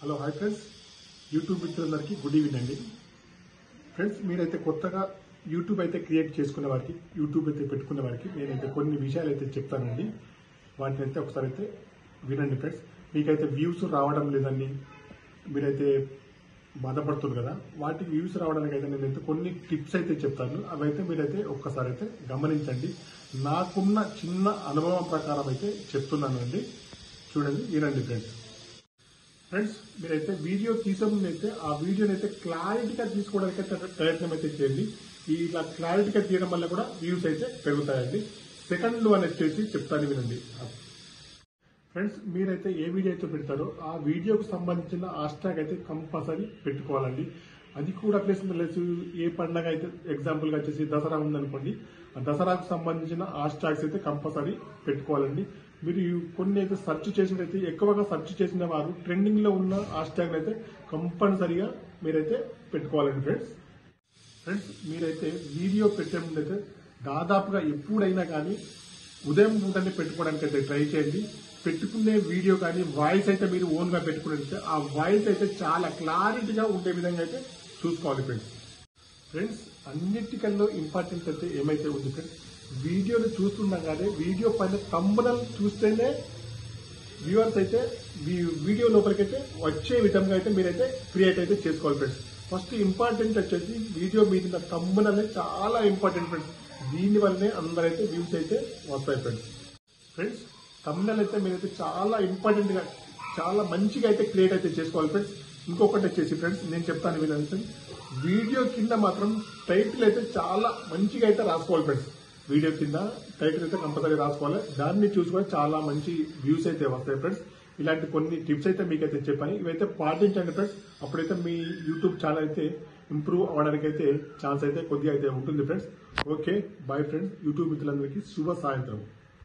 Hello hi friends, YouTube మిత్రులందరికీ good evening అండి. Friends, మీరైతే కొత్తగా యూట్యూబ్ అయితే క్రియేట్ చేసుకునే వారికి, యూట్యూబ్ అయితే పెట్టుకునే వారికి నేనైతే కొన్ని విషయాలు అయితే చెప్తానండి. వాటిని అయితే ఒకసారి అయితే వినండి ఫ్రెండ్స్. మీకైతే వ్యూస్ రావడం లేదండి, మీరైతే బాధపడుతుంది కదా, వాటికి వ్యూస్ రావడానికి అయితే నేనైతే కొన్ని టిప్స్ అయితే చెప్తాను. అవైతే మీరైతే ఒక్కసారి అయితే గమనించండి. నాకున్న చిన్న అనుభవం ప్రకారం అయితే చెప్తున్నానండి. చూడండి, వినండి ఫ్రెండ్స్, మీరైతే వీడియో తీసే ముందు అయితే ఆ వీడియోని అయితే క్లారిటీగా తీసుకోవడానికి అయితే ప్రయత్నం అయితే చేయండి. ఇలా క్లారిటీగా తీయడం వల్ల కూడా వ్యూస్ అయితే పెరుగుతాయండి. సెకండ్ వన్ వచ్చేసి చెప్తాను, వినండి ఫ్రెండ్స్. మీరైతే ఏ వీడియో అయితే పెడతారో ఆ వీడియోకి సంబంధించిన హ్యాష్ట్యాగ్ అయితే కంపల్సరీ పెట్టుకోవాలండి. అది కూడా ప్లేస్ ఏ పండగ అయితే ఎగ్జాంపుల్గా వచ్చేసి దసరా ఉందనుకోండి, ఆ దసరాకు సంబంధించిన హ్యాష్ట్యాగ్స్ అయితే కంపల్సరీ పెట్టుకోవాలండి. మీరు కొన్ని అయితే సెర్చ్ చేసినట్లయితే ఎక్కువగా సెర్చ్ చేసిన వారు ట్రెండింగ్ లో ఉన్న హ్యాష్ట్యాగ్ అయితే కంపల్సరీగా మీరైతే పెట్టుకోవాలండి ఫ్రెండ్స్. మీరైతే వీడియో పెట్టే ముందు అయితే దాదాపుగా ఎప్పుడైనా కానీ ఉదయం పూటనే పెట్టుకోవడానికి అయితే ట్రై చేయండి. పెట్టుకునే వీడియో కానీ వాయిస్ అయితే మీరు ఓన్ గా పెట్టుకున్నట్లయితే ఆ వాయిస్ అయితే చాలా క్లారిటీగా ఉండే విధంగా అయితే చూసుకోవాలి ఫ్రెండ్స్. అన్నిటికల్లో ఇంపార్టెంట్ అయితే ఏమైతే ఉంది ఫ్రెండ్స్, వీడియోని చూస్తుండగానే వీడియో పైన థంబ్నెయిల్ చూస్తేనే వ్యూవర్స్ అయితే వీడియో లోపలికైతే వచ్చే విధంగా అయితే మీరైతే క్రియేట్ అయితే చేసుకోవాలి ఫ్రెండ్స్. ఫస్ట్ ఇంపార్టెంట్ వచ్చేసి వీడియో మీద థంబ్నెయిల్ చాలా ఇంపార్టెంట్ ఫ్రెండ్స్. దీని వల్లనే అందరైతే వ్యూస్ అయితే వస్తాయి ఫ్రెండ్స్. థంబ్నెయిల్ అయితే మీరైతే చాలా ఇంపార్టెంట్ గా చాలా మంచిగా అయితే క్రియేట్ అయితే చేసుకోవాలి ఫ్రెండ్స్. ఇంకొకటి వచ్చేసి ఫ్రెండ్స్, నేను చెప్తాను వినండి. వీడియో కింద మాత్రం టైటిల్ అయితే చాలా మంచిగా అయితే రాసుకోవాలి ఫ్రెండ్స్. వీడియో కింద టైటిల్ అయితే కంపల్సరీ రాసుకోవాలి. దాన్ని చూసుకొని చాలా మంచి వ్యూస్ అయితే వస్తాయి ఫ్రెండ్స్. ఇలాంటి కొన్ని టిప్స్ అయితే మీకైతే చెప్పాను, ఇవైతే పాటించండి ఫ్రెండ్స్. అప్పుడైతే మీ యూట్యూబ్ ఛానల్ అయితే ఇంప్రూవ్ అవ్వడానికి అయితే ఛాన్స్ అయితే కొద్దిగా అయితే ఉంటుంది friends. Okay, bye friends. YouTube మిత్రులందరికీ శుభ సాయంత్రం.